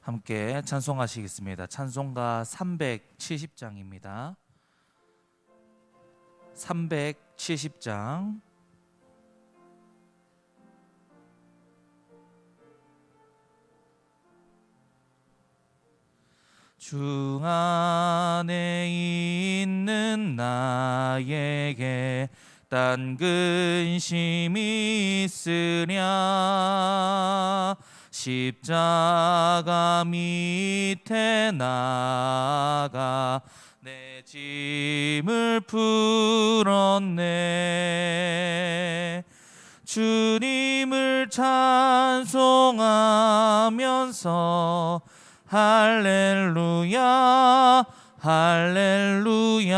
함께 찬송하시겠습니다. 찬송가 370장입니다. 370장. 주 안에 있는 나에게 딴 근심이 있으랴. 십자가 밑에 나가 내 짐을 풀었네. 주님을 찬송하면서 할렐루야 할렐루야.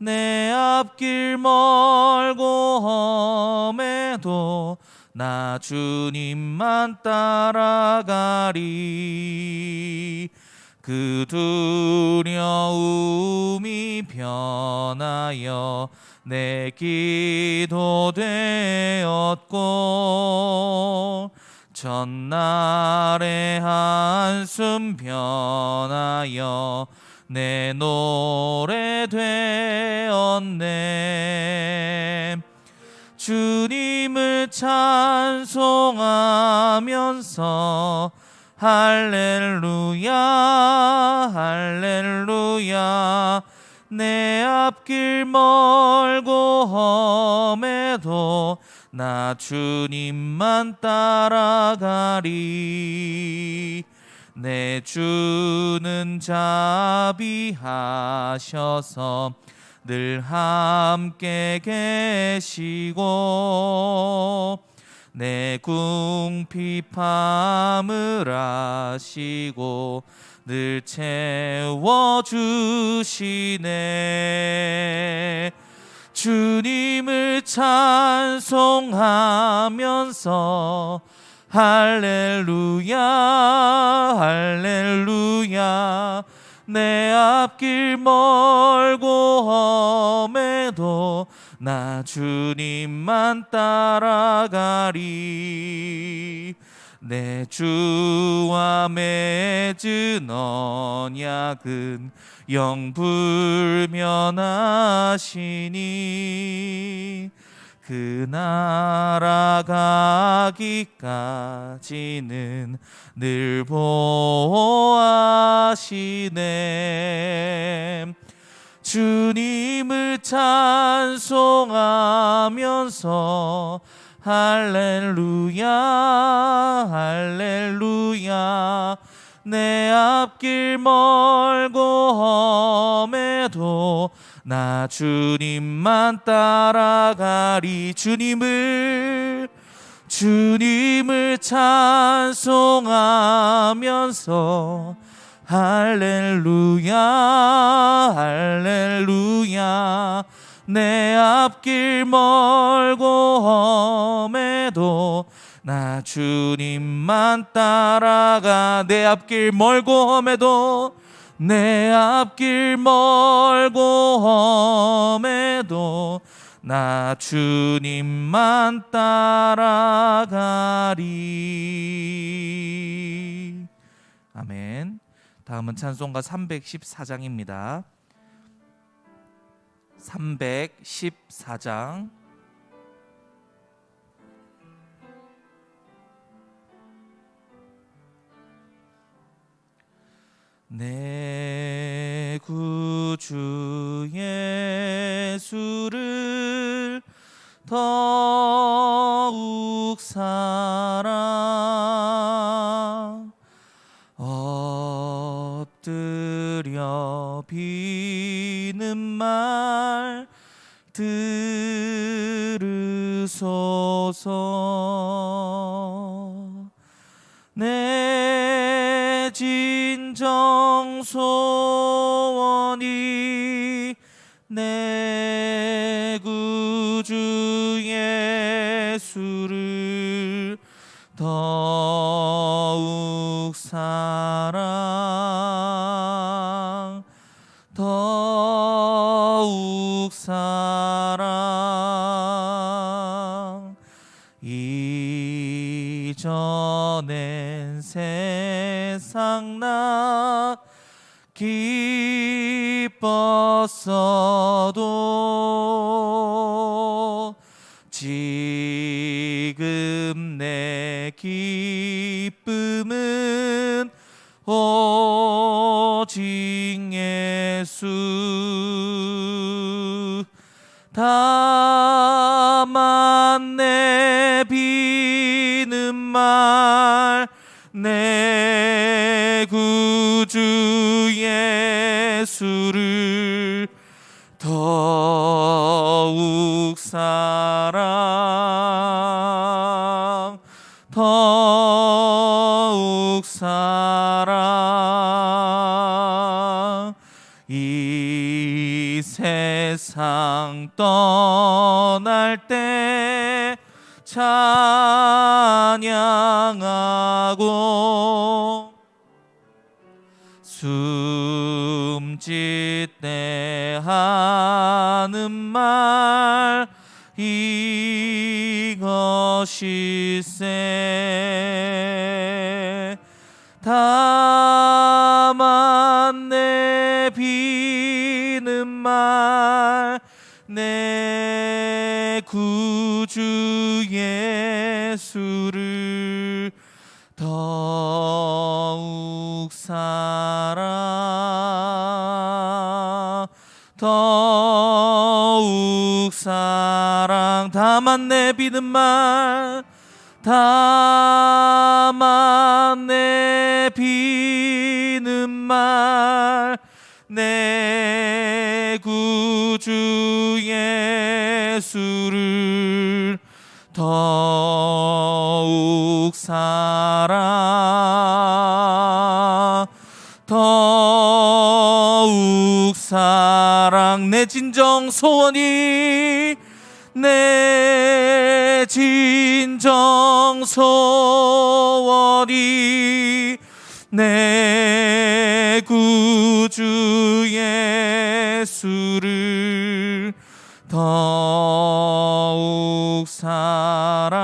내 앞길 멀고 험해도 나 주님만 따라가리. 그 두려움이 변하여 내 기도 되었고, 전날의 한숨 변하여 내 노래 되었네. 주님을 찬송하면서 할렐루야 할렐루야. 내 앞길 멀고 험해도 나 주님만 따라가리. 내 주는 자비하셔서 늘 함께 계시고, 내 궁핍함을 아시고 늘 채워주시네. 주님을 찬송하면서 할렐루야 할렐루야. 내 앞길 멀고 험해도 나 주님만 따라가리. 내 주와 맺은 언약은 영불면하시니, 그 나라 가기까지는 늘 보호하시네. 주님을 찬송하면서 할렐루야 할렐루야. 내 앞길 멀고 험해도 나 주님만 따라가리. 주님을 찬송하면서 할렐루야 할렐루야. 내 앞길 멀고 험해도 나 주님만 따라가. 내 앞길 멀고 험해도 내 앞길 멀고 험해도 나 주님만 따라가리. 아멘. 다음은 찬송가 314장입니다. 314장. 내 구주 예수를 더욱 사랑, 엎드려 비는 말 들으소서. 내 진정 소원이 내 구주 예수를 더욱 사랑, 더욱 사랑. 이전엔 생 세상 나 기뻤어도 지금 내 기쁨은 오직 예수. 다만 내 비는 말 내 구주 예수를 더욱 사랑 더욱 사랑. 이 세상 떠날 때 찬양하고 숨짓대 하는 말 이것일세. 다만 내 비는 말 내 구주 예수를 더욱 사랑 더욱 사랑. 다만 내 비는 말 다만 내 비는 말 내 구주 예수를 더욱 사랑 더욱 사랑. 내 진정 소원이 내 진정 소원이 내 구주 예수를 더욱 사랑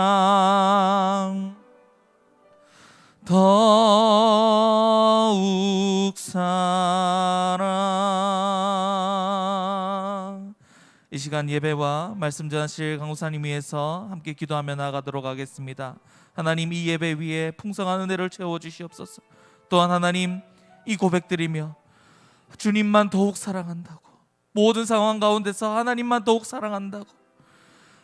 더욱 사랑. 이 시간 예배와 말씀 전하실 강구사님 위해서 함께 기도하며 나아가도록 하겠습니다. 하나님, 이 예배 위에 풍성한 은혜를 채워주시옵소서. 또한 하나님, 이 고백드리며 주님만 더욱 사랑한다고, 모든 상황 가운데서 하나님만 더욱 사랑한다고,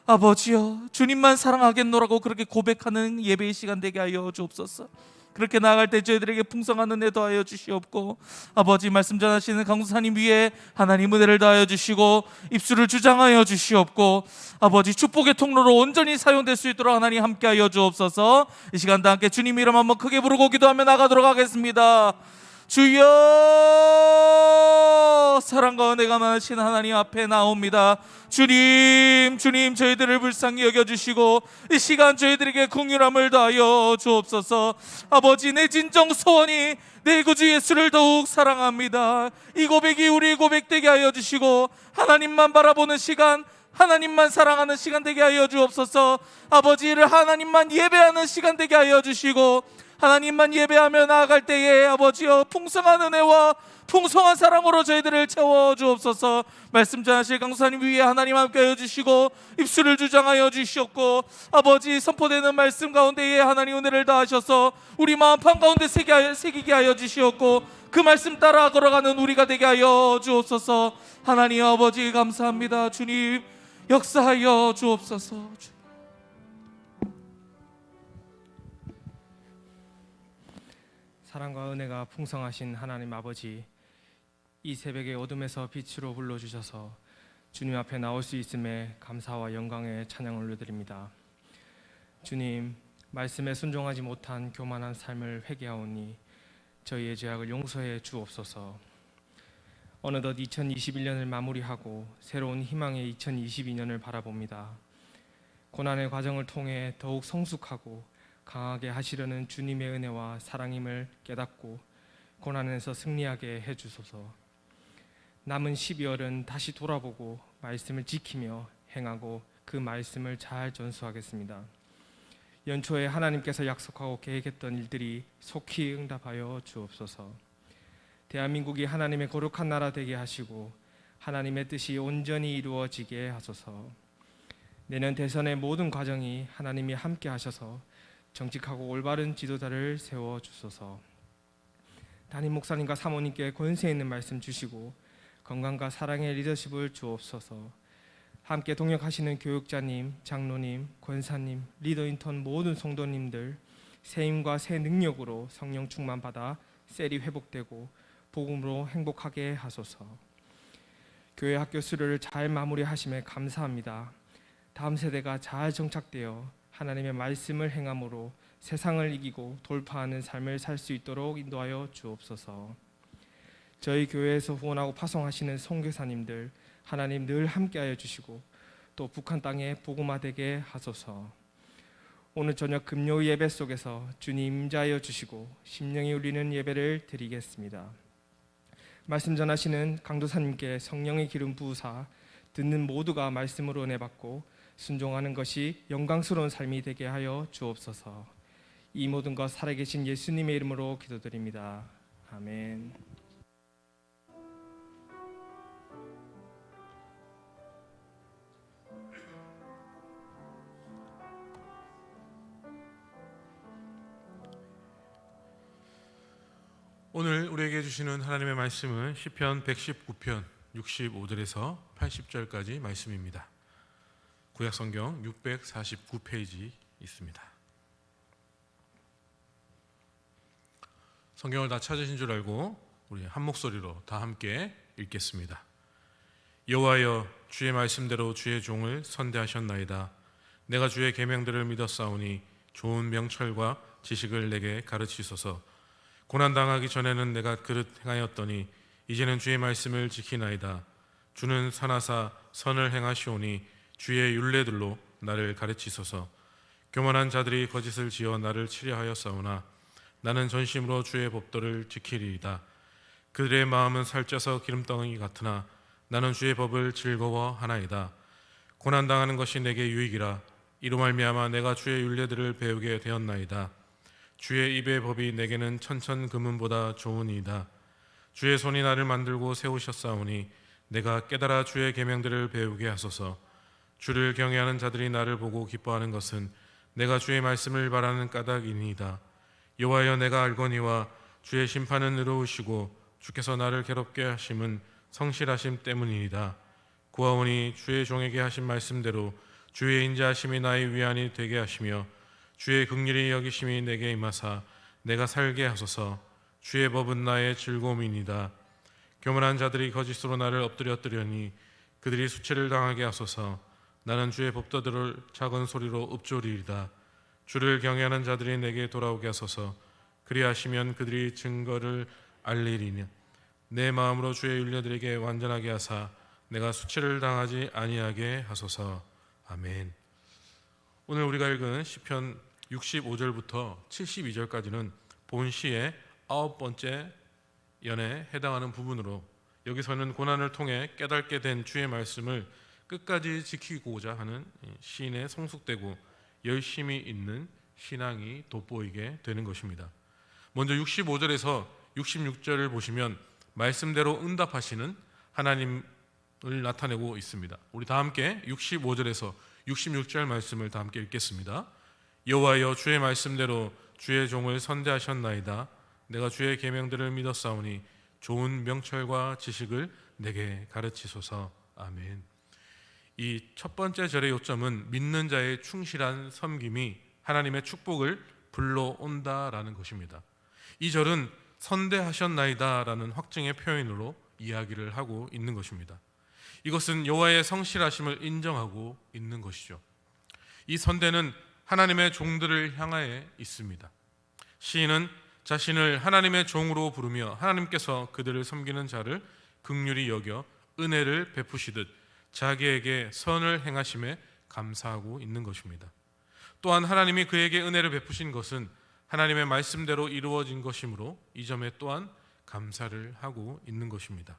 아버지여 주님만 사랑하겠노라고 그렇게 고백하는 예배의 시간 되게 하여 주옵소서. 그렇게 나아갈 때 저희들에게 풍성한 은혜 더하여 주시옵고, 아버지 말씀 전하시는 강수사님 위에 하나님 은혜를 더하여 주시고 입술을 주장하여 주시옵고, 아버지 축복의 통로로 온전히 사용될 수 있도록 하나님 함께하여 주옵소서. 이 시간도 함께 주님 이름 한번 크게 부르고 기도하며 나가도록 하겠습니다. 주여, 사랑과 은혜가 많으신 하나님 앞에 나옵니다. 주님 저희들을 불쌍히 여겨주시고 이 시간 저희들에게 긍휼함을 다하여 주옵소서. 아버지, 내 진정 소원이 내 구주 예수를 더욱 사랑합니다. 이 고백이 우리 고백 되게 하여 주시고 하나님만 바라보는 시간, 하나님만 사랑하는 시간 되게 하여 주옵소서. 아버지를 하나님만 예배하는 시간 되게 하여 주시고 하나님만 예배하며 나아갈 때에 아버지여 풍성한 은혜와 풍성한 사랑으로 저희들을 채워주옵소서. 말씀 전하실 강수사님 위에 하나님 함께하여 주시고 입술을 주장하여 주시옵고, 아버지 선포되는 말씀 가운데에 하나님 은혜를 다하셔서 우리 마음판 가운데 새기게 하여 주시옵고 그 말씀 따라 걸어가는 우리가 되게 하여 주옵소서. 하나님 아버지 감사합니다. 주님 역사하여 주옵소서. 사랑과 은혜가 풍성하신 하나님 아버지, 이 새벽의 어둠에서 빛으로 불러주셔서 주님 앞에 나올 수 있음에 감사와 영광의 찬양을 올려드립니다. 주님, 말씀에 순종하지 못한 교만한 삶을 회개하오니 저희의 죄악을 용서해 주옵소서. 어느덧 2021년을 마무리하고 새로운 희망의 2022년을 바라봅니다. 고난의 과정을 통해 더욱 성숙하고 강하게 하시려는 주님의 은혜와 사랑임을 깨닫고 고난에서 승리하게 해주소서. 남은 12월은 다시 돌아보고 말씀을 지키며 행하고 그 말씀을 잘 전수하겠습니다. 연초에 하나님께서 약속하고 계획했던 일들이 속히 응답하여 주옵소서. 대한민국이 하나님의 거룩한 나라 되게 하시고 하나님의 뜻이 온전히 이루어지게 하소서. 내년 대선의 모든 과정이 하나님이 함께 하셔서 정직하고 올바른 지도자를 세워 주소서. 담임 목사님과 사모님께 권세 있는 말씀 주시고 건강과 사랑의 리더십을 주옵소서. 함께 동역하시는 교육자님, 장로님, 권사님, 리더 인턴 모든 성도님들 새 힘과 새 능력으로 성령 충만 받아 셀이 회복되고 복음으로 행복하게 하소서. 교회 학교 수료를 잘 마무리하심에 감사합니다. 다음 세대가 잘 정착되어 하나님의 말씀을 행함으로 세상을 이기고 돌파하는 삶을 살 수 있도록 인도하여 주옵소서. 저희 교회에서 후원하고 파송하시는 선교사님들 하나님 늘 함께하여 주시고 또 북한 땅에 복음화되게 하소서. 오늘 저녁 금요 예배 속에서 주님 임재하여 주시고 심령이 울리는 예배를 드리겠습니다. 말씀 전하시는 강도사님께 성령의 기름 부으사 듣는 모두가 말씀으로 은혜 받고 순종하는 것이 영광스러운 삶이 되게 하여 주옵소서. 이 모든 것 살아계신 예수님의 이름으로 기도드립니다. 아멘. 오늘 우리에게 주시는 하나님의 말씀은 시편 119편 65절에서 80절까지 말씀입니다. 구약성경 649페이지 있습니다. 성경을 다 찾으신 줄 알고 우리 한 목소리로 다 함께 읽겠습니다. 여호와여, 주의 말씀대로 주의 종을 선대하셨나이다. 내가 주의 계명들을 믿었사오니 좋은 명철과 지식을 내게 가르치소서. 고난당하기 전에는 내가 그릇 행하였더니 이제는 주의 말씀을 지키나이다. 주는 선하사 선을 행하시오니 주의 율례들로 나를 가르치소서. 교만한 자들이 거짓을 지어 나를 치려하였사오나 나는 전심으로 주의 법도를 지키리이다. 그들의 마음은 살쪄서 기름덩이 같으나 나는 주의 법을 즐거워하나이다. 고난당하는 것이 내게 유익이라. 이로 말미암아 내가 주의 율례들을 배우게 되었나이다. 주의 입의 법이 내게는 천천 금은보다 좋으니이다. 주의 손이 나를 만들고 세우셨사오니 내가 깨달아 주의 계명들을 배우게 하소서. 주를 경외하는 자들이 나를 보고 기뻐하는 것은 내가 주의 말씀을 바라는 까닭이니이다. 여호와여, 내가 알거니와 주의 심판은 의로우시고 주께서 나를 괴롭게 하심은 성실하심 때문이니이다. 구하오니 주의 종에게 하신 말씀대로 주의 인자하심이 나의 위안이 되게 하시며 주의 긍휼히 여기심이 내게 임하사 내가 살게 하소서. 주의 법은 나의 즐거움이니이다. 교만한 자들이 거짓으로 나를 엎드렸더니 그들이 수치를 당하게 하소서. 나는 주의 법도들을 작은 소리로 읊조리이다. 주를 경외하는 자들이 내게 돌아오게 하소서. 그리하시면 그들이 증거를 알리리니 내 마음으로 주의 율례들에게 완전하게 하사 내가 수치를 당하지 아니하게 하소서. 아멘. 오늘 우리가 읽은 시편 65절부터 72절까지는 본 시의 9번째 연에 해당하는 부분으로 여기서는 고난을 통해 깨닫게 된 주의 말씀을 끝까지 지키고자 하는 시인의 성숙되고 열심히 있는 신앙이 돋보이게 되는 것입니다. 먼저 65절에서 66절을 보시면 말씀대로 응답하시는 하나님을 나타내고 있습니다. 우리 다 함께 65절에서 66절 말씀을 다 함께 읽겠습니다. 여호와여, 주의 말씀대로 주의 종을 선대하셨나이다. 내가 주의 계명들을 믿었사오니 좋은 명철과 지식을 내게 가르치소서. 아멘. 이 첫 번째 절의 요점은 믿는 자의 충실한 섬김이 하나님의 축복을 불러온다라는 것입니다. 이 절은 선대하셨나이다라는 확증의 표현으로 이야기를 하고 있는 것입니다. 이것은 여호와의 성실하심을 인정하고 있는 것이죠. 이 선대는 하나님의 종들을 향하여 있습니다. 시인은 자신을 하나님의 종으로 부르며 하나님께서 그들을 섬기는 자를 긍휼히 여겨 은혜를 베푸시듯 자기에게 선을 행하심에 감사하고 있는 것입니다. 또한 하나님이 그에게 은혜를 베푸신 것은 하나님의 말씀대로 이루어진 것이므로 이 점에 또한 감사를 하고 있는 것입니다.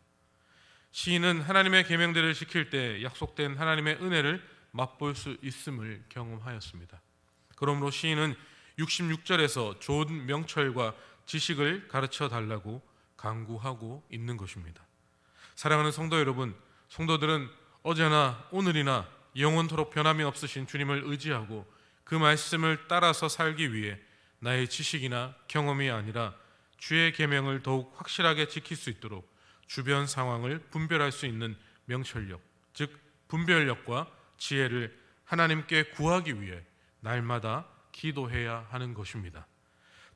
시인은 하나님의 계명들을 지킬 때 약속된 하나님의 은혜를 맛볼 수 있음을 경험하였습니다. 그러므로 시인은 66절에서 좋은 명철과 지식을 가르쳐 달라고 강구하고 있는 것입니다. 사랑하는 성도 여러분, 성도들은 어제나 오늘이나 영원토록 변함이 없으신 주님을 의지하고 그 말씀을 따라서 살기 위해 나의 지식이나 경험이 아니라 주의 계명을 더욱 확실하게 지킬 수 있도록 주변 상황을 분별할 수 있는 명철력, 즉 분별력과 지혜를 하나님께 구하기 위해 날마다 기도해야 하는 것입니다.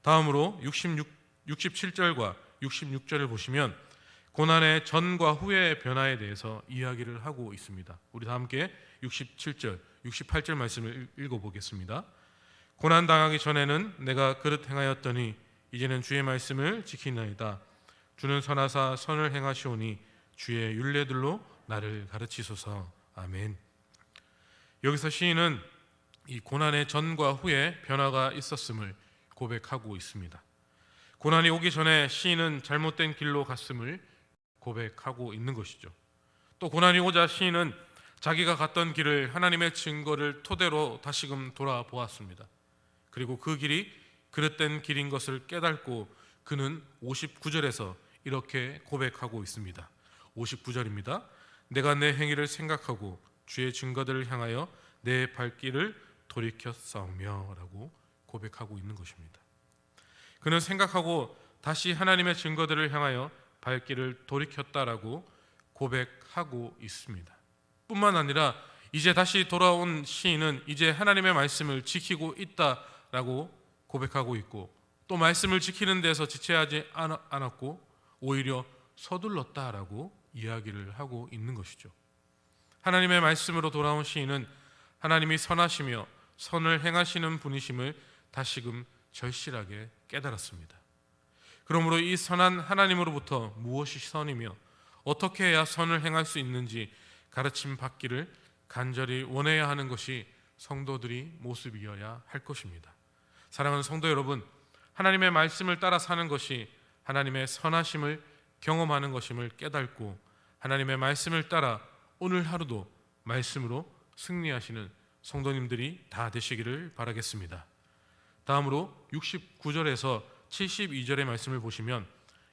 다음으로 67절과 66절을 보시면 고난의 전과 후의 변화에 대해서 이야기를 하고 있습니다. 우리 다 함께 67절, 68절 말씀을 읽어보겠습니다. 고난 당하기 전에는 내가 그릇 행하였더니 이제는 주의 말씀을 지키나이다. 주는 선하사 선을 행하시오니 주의 율례들로 나를 가르치소서. 아멘. 여기서 시인은 이 고난의 전과 후에 변화가 있었음을 고백하고 있습니다. 고난이 오기 전에 시인은 잘못된 길로 갔음을 고백하고 있는 것이죠. 또 고난이 오자 시인은 자기가 갔던 길을 하나님의 증거를 토대로 다시금 돌아보았습니다. 그리고 그 길이 그릇된 길인 것을 깨닫고 그는 59절에서 이렇게 고백하고 있습니다. 59절입니다. 내가 내 행위를 생각하고 주의 증거들을 향하여 내 발길을 돌이켰사오며 라고 고백하고 있는 것입니다. 그는 생각하고 다시 하나님의 증거들을 향하여 발길을 돌이켰다라고 고백하고 있습니다. 뿐만 아니라 이제 다시 돌아온 시인은 이제 하나님의 말씀을 지키고 있다라고 고백하고 있고, 또 말씀을 지키는 데서 지체하지 않았고 오히려 서둘렀다라고 이야기를 하고 있는 것이죠. 하나님의 말씀으로 돌아온 시인은 하나님이 선하시며 선을 행하시는 분이심을 다시금 절실하게 깨달았습니다. 그러므로 이 선한 하나님으로부터 무엇이 선이며 어떻게 해야 선을 행할 수 있는지 가르침 받기를 간절히 원해야 하는 것이 성도들이 모습이어야 할 것입니다. 사랑하는 성도 여러분, 하나님의 말씀을 따라 사는 것이 하나님의 선하심을 경험하는 것임을 깨닫고 하나님의 말씀을 따라 오늘 하루도 말씀으로 승리하시는 성도님들이 다 되시기를 바라겠습니다. 다음으로 69절에서 72절의 말씀을 보시면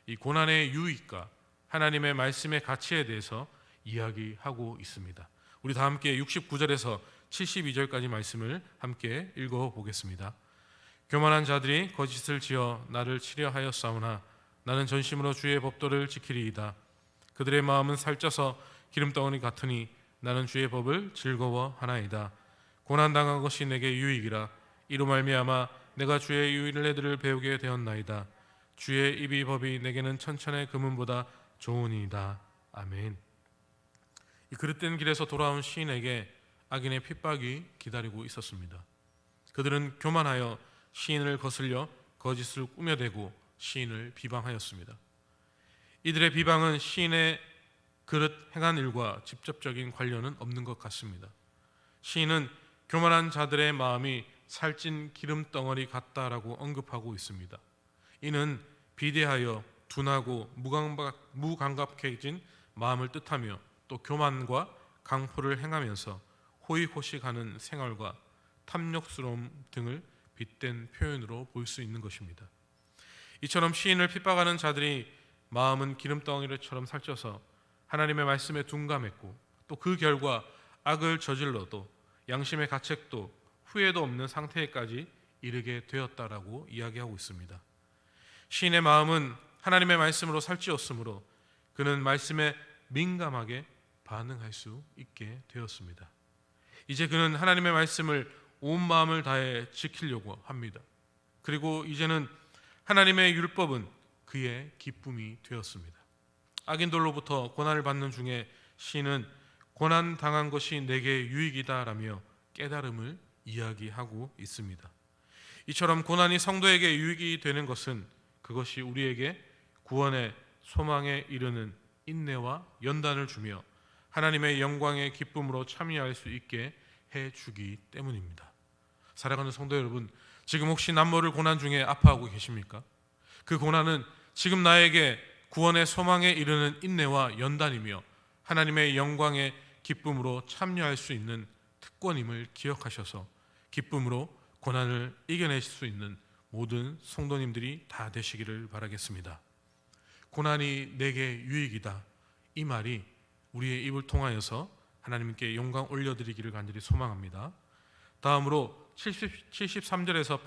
이 고난의 유익과 하나님의 말씀의 가치에 대해서 이야기하고 있습니다. 우리 다 함께 69절에서 72절까지 말씀을 함께 읽어보겠습니다. 교만한 자들이 거짓을 지어 나를 치려하였사오나 나는 전심으로 주의 법도를 지키리이다. 그들의 마음은 살쪄서 기름덩어리 같으니 나는 주의 법을 즐거워하나이다. 고난당한 것이 내게 유익이라. 이로 말미암아 내가 주의 율례들을 배우게 되었나이다. 주의 입이 법이 내게는 천천의 금은보다 좋으니이다. 아멘. 이 그릇된 길에서 돌아온 시인에게 악인의 핍박이 기다리고 있었습니다. 그들은 교만하여 시인을 거슬려 거짓을 꾸며대고 시인을 비방하였습니다. 이들의 비방은 시인의 그릇 행한 일과 직접적인 관련은 없는 것 같습니다. 시인은 교만한 자들의 마음이 살찐 기름덩어리 같다라고 언급하고 있습니다. 이는 비대하여 둔하고 무감각해진 마음을 뜻하며 또 교만과 강포를 행하면서 호의호식하는 생활과 탐욕스러움 등을 빗댄 표현으로 볼 수 있는 것입니다. 이처럼 시인을 핍박하는 자들이 마음은 기름덩어리처럼 살쪄서 하나님의 말씀에 둔감했고 또 그 결과 악을 저질러도 양심의 가책도 후회도 없는 상태에까지 이르게 되었다라고 이야기하고 있습니다. 시인의 마음은 하나님의 말씀으로 살찌었으므로 그는 말씀에 민감하게 반응할 수 있게 되었습니다. 이제 그는 하나님의 말씀을 온 마음을 다해 지키려고 합니다. 그리고 이제는 하나님의 율법은 그의 기쁨이 되었습니다. 악인들로부터 고난을 받는 중에 시인은 고난 당한 것이 내게 유익이다라며 깨달음을 이야기하고 있습니다. 이처럼 고난이 성도에게 유익이 되는 것은 그것이 우리에게 구원의 소망에 이르는 인내와 연단을 주며 하나님의 영광의 기쁨으로 참여할 수 있게 해주기 때문입니다. 사랑하는 성도 여러분, 지금 혹시 남모를 고난 중에 아파하고 계십니까? 그 고난은 지금 나에게 구원의 소망에 이르는 인내와 연단이며 하나님의 영광의 기쁨으로 참여할 수 있는 특권임을 기억하셔서 기쁨으로 고난을 이겨내실 수 있는 모든 성도님들이 다 되시기를 바라겠습니다. 고난이 내게 유익이다, 이 말이 우리의 입을 통하여서 하나님께 영광 올려드리기를 간절히 소망합니다. 다음으로 73절에서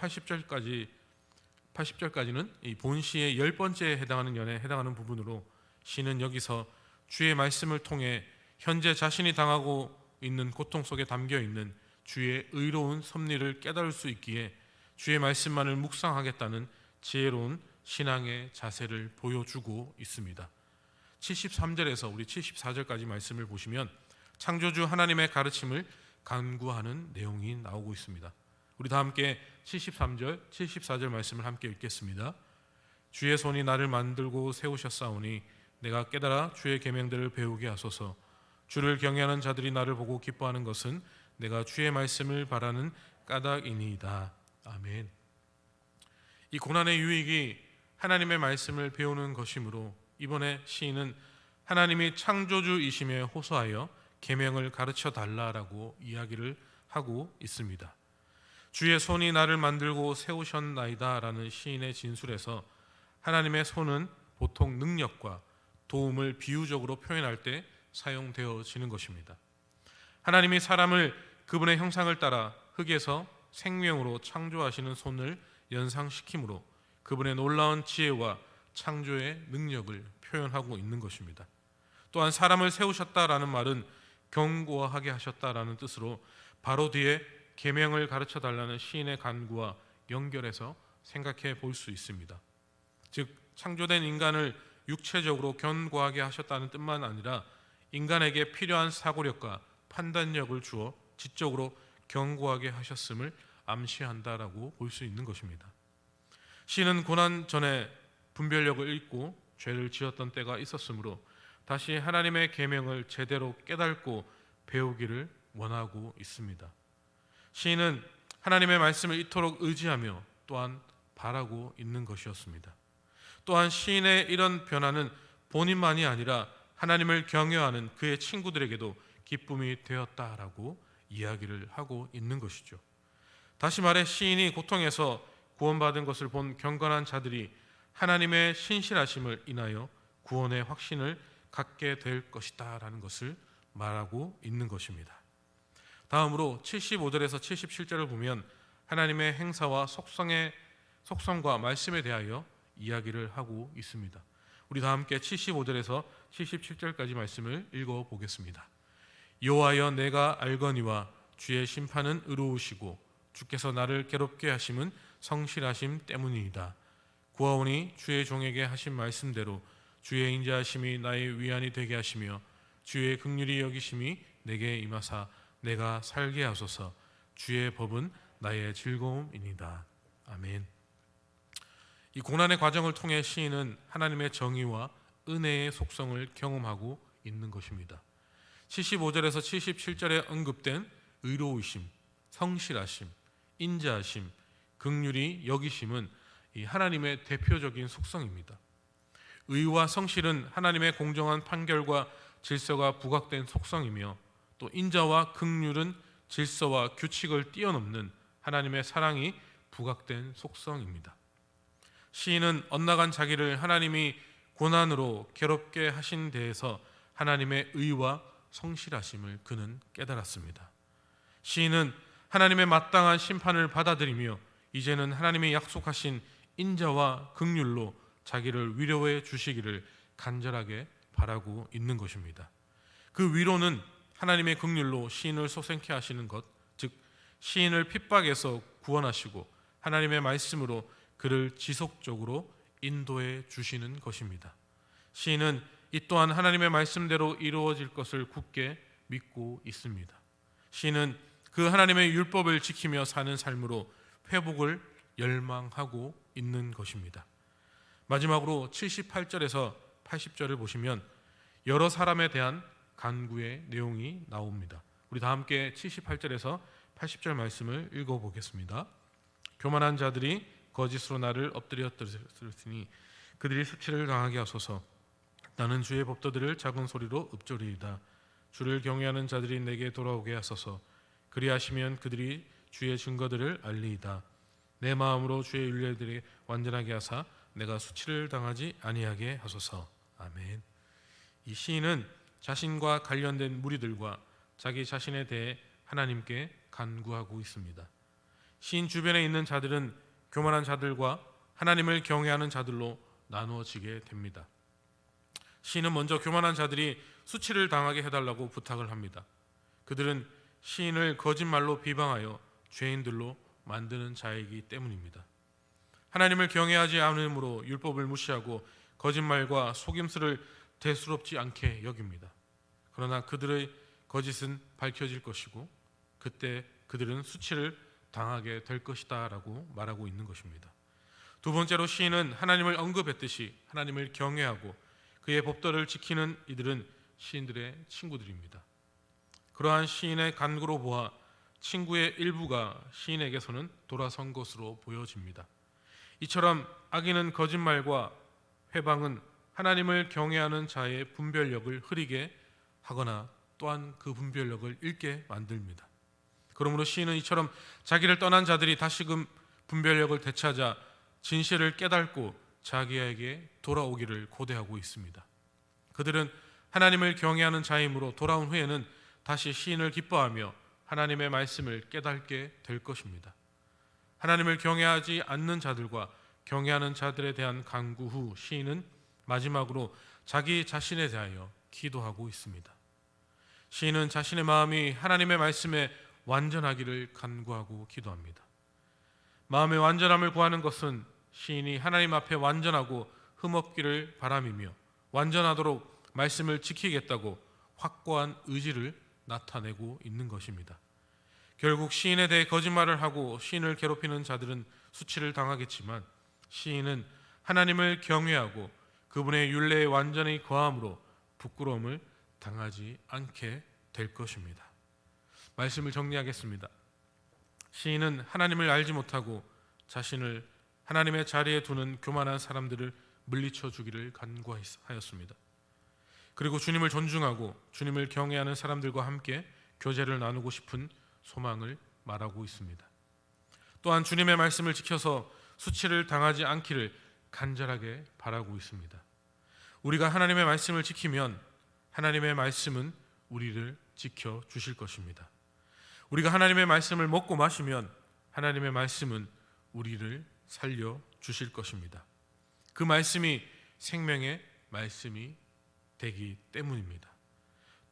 80절까지는 이 본시의 10번째에 해당하는 연에 해당하는 부분으로 시는 여기서 주의 말씀을 통해 현재 자신이 당하고 있는 고통 속에 담겨 있는 주의 의로운 섭리를 깨달을 수 있기에 주의 말씀만을 묵상하겠다는 지혜로운 신앙의 자세를 보여주고 있습니다. 73절에서 우리 74절까지 말씀을 보시면 창조주 하나님의 가르침을 간구하는 내용이 나오고 있습니다. 우리 다 함께 73절, 74절 말씀을 함께 읽겠습니다. 주의 손이 나를 만들고 세우셨사오니 내가 깨달아 주의 계명들을 배우게 하소서. 주를 경외하는 자들이 나를 보고 기뻐하는 것은 내가 주의 말씀을 바라는 까닭이니이다. 아멘. 이 고난의 유익이 하나님의 말씀을 배우는 것이므로 이번에 시인은 하나님이 창조주이심에 호소하여 계명을 가르쳐 달라라고 이야기를 하고 있습니다. 주의 손이 나를 만들고 세우셨나이다 라는 시인의 진술에서 하나님의 손은 보통 능력과 도움을 비유적으로 표현할 때 사용되어지는 것입니다. 하나님이 사람을 그분의 형상을 따라 흙에서 생명으로 창조하시는 손을 연상시키므로 그분의 놀라운 지혜와 창조의 능력을 표현하고 있는 것입니다. 또한 사람을 세우셨다라는 말은 견고하게 하셨다라는 뜻으로 바로 뒤에 계명을 가르쳐 달라는 시인의 간구와 연결해서 생각해 볼 수 있습니다. 즉 창조된 인간을 육체적으로 견고하게 하셨다는 뜻만 아니라 인간에게 필요한 사고력과 판단력을 주어 지적으로 견고하게 하셨음을 암시한다라고 볼 수 있는 것입니다. 시인은 고난 전에 분별력을 잃고 죄를 지었던 때가 있었으므로 다시 하나님의 계명을 제대로 깨닫고 배우기를 원하고 있습니다. 시인은 하나님의 말씀을 이토록 의지하며 또한 바라고 있는 것이었습니다. 또한 시인의 이런 변화는 본인만이 아니라 하나님을 경외하는 그의 친구들에게도 기쁨이 되었다라고 이야기를 하고 있는 것이죠. 다시 말해 시인이 고통에서 구원받은 것을 본 경건한 자들이 하나님의 신실하심을 인하여 구원의 확신을 갖게 될 것이다 라는 것을 말하고 있는 것입니다. 다음으로 75절에서 77절을 보면 하나님의 행사와 속성과 말씀에 대하여 이야기를 하고 있습니다. 우리 다 함께 75절에서 77절까지 말씀을 읽어보겠습니다. 여호와여 내가 알거니와 주의 심판은 의로우시고 주께서 나를 괴롭게 하심은 성실하심 때문이니이다. 구하오니 주의 종에게 하신 말씀대로 주의 인자하심이 나의 위안이 되게 하시며 주의 긍휼히 여기심이 내게 임하사 내가 살게 하소서. 주의 법은 나의 즐거움이니이다. 아멘. 이 고난의 과정을 통해 시인은 하나님의 정의와 은혜의 속성을 경험하고 있는 것입니다. 75절에서 77절에 언급된 의로우심, 성실하심, 인자하심, 긍휼히 여기심은 이 하나님의 대표적인 속성입니다. 의와 성실은 하나님의 공정한 판결과 질서가 부각된 속성이며 또 인자와 긍휼은 질서와 규칙을 뛰어넘는 하나님의 사랑이 부각된 속성입니다. 시인은 엇나간 자기를 하나님이 고난으로 괴롭게 하신 데에서 하나님의 의와 성실하심을 그는 깨달았습니다. 시인은 하나님의 마땅한 심판을 받아들이며 이제는 하나님이 약속하신 인자와 긍휼로 자기를 위로해 주시기를 간절하게 바라고 있는 것입니다. 그 위로는 하나님의 긍휼로 시인을 소생케 하시는 것, 즉 시인을 핍박에서 구원하시고 하나님의 말씀으로 그를 지속적으로 인도해 주시는 것입니다. 시인은 이 또한 하나님의 말씀대로 이루어질 것을 굳게 믿고 있습니다. 시인은 그 하나님의 율법을 지키며 사는 삶으로 회복을 열망하고 있는 것입니다. 마지막으로 78절에서 80절을 보시면 여러 사람에 대한 간구의 내용이 나옵니다. 우리 다 함께 78절에서 80절 말씀을 읽어보겠습니다. 교만한 자들이 거짓으로 나를 엎드렸으니 그들이 수치를 당하게 하소서. 나는 주의 법도들을 작은 소리로 읊조리이다. 주를 경외하는 자들이 내게 돌아오게 하소서. 그리하시면 그들이 주의 증거들을 알리이다. 내 마음으로 주의 율례들이 완전하게 하사 내가 수치를 당하지 아니하게 하소서. 아멘. 이 시인은 자신과 관련된 무리들과 자기 자신에 대해 하나님께 간구하고 있습니다. 시인 주변에 있는 자들은 교만한 자들과 하나님을 경외하는 자들로 나누어지게 됩니다. 시인은 먼저 교만한 자들이 수치를 당하게 해달라고 부탁을 합니다. 그들은 시인을 거짓말로 비방하여 죄인들로 만드는 자이기 때문입니다. 하나님을 경외하지 않으므로 율법을 무시하고 거짓말과 속임수를 대수롭지 않게 여깁니다. 그러나 그들의 거짓은 밝혀질 것이고 그때 그들은 수치를 당하게 될 것이다 라고 말하고 있는 것입니다. 두 번째로 시인은 하나님을 언급했듯이 하나님을 경외하고 그의 법도를 지키는 이들은 시인들의 친구들입니다. 그러한 시인의 간구로 보아 친구의 일부가 시인에게서는 돌아선 것으로 보여집니다. 이처럼 악인은 거짓말과 회방은 하나님을 경외하는 자의 분별력을 흐리게 하거나 또한 그 분별력을 잃게 만듭니다. 그러므로 시인은 이처럼 자기를 떠난 자들이 다시금 분별력을 되찾아 진실을 깨닫고 자기에게 돌아오기를 고대하고 있습니다. 그들은 하나님을 경외하는 자이므로 돌아온 후에는 다시 시인을 기뻐하며 하나님의 말씀을 깨닫게 될 것입니다. 하나님을 경외하지 않는 자들과 경외하는 자들에 대한 간구 후 시인은 마지막으로 자기 자신에 대하여 기도하고 있습니다. 시인은 자신의 마음이 하나님의 말씀에 완전하기를 간구하고 기도합니다. 마음의 완전함을 구하는 것은 시인이 하나님 앞에 완전하고 흠없기를 바람이며 완전하도록 말씀을 지키겠다고 확고한 의지를 나타내고 있는 것입니다. 결국 시인에 대해 거짓말을 하고 시인을 괴롭히는 자들은 수치를 당하겠지만 시인은 하나님을 경외하고 그분의 율례에 완전히 거함으로 부끄러움을 당하지 않게 될 것입니다. 말씀을 정리하겠습니다. 시인은 하나님을 알지 못하고 자신을 하나님의 자리에 두는 교만한 사람들을 물리쳐 주기를 간구하였습니다. 그리고 주님을 존중하고 주님을 경외하는 사람들과 함께 교제를 나누고 싶은 소망을 말하고 있습니다. 또한 주님의 말씀을 지켜서 수치를 당하지 않기를 간절하게 바라고 있습니다. 우리가 하나님의 말씀을 지키면 하나님의 말씀은 우리를 지켜 주실 것입니다. 우리가 하나님의 말씀을 먹고 마시면 하나님의 말씀은 우리를 살려 주실 것입니다. 그 말씀이 생명의 말씀이 되기 때문입니다.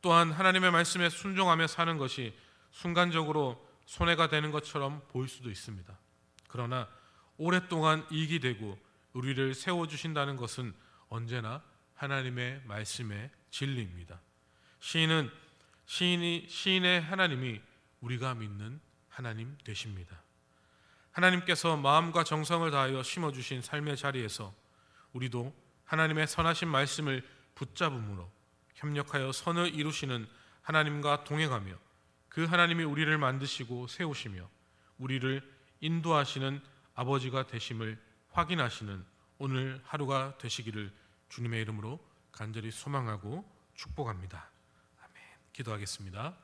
또한 하나님의 말씀에 순종하며 사는 것이 순간적으로 손해가 되는 것처럼 보일 수도 있습니다. 그러나 오랫동안 이익이 되고 우리를 세워주신다는 것은 언제나 하나님의 말씀의 진리입니다. 시인의 하나님이 우리가 믿는 하나님 되십니다. 하나님께서 마음과 정성을 다하여 심어주신 삶의 자리에서 우리도 하나님의 선하신 말씀을 붙잡음으로 협력하여 선을 이루시는 하나님과 동행하며 그 하나님이 우리를 만드시고 세우시며 우리를 인도하시는 아버지가 되심을 확인하시는 오늘 하루가 되시기를 주님의 이름으로 간절히 소망하고 축복합니다. 아멘. 기도하겠습니다.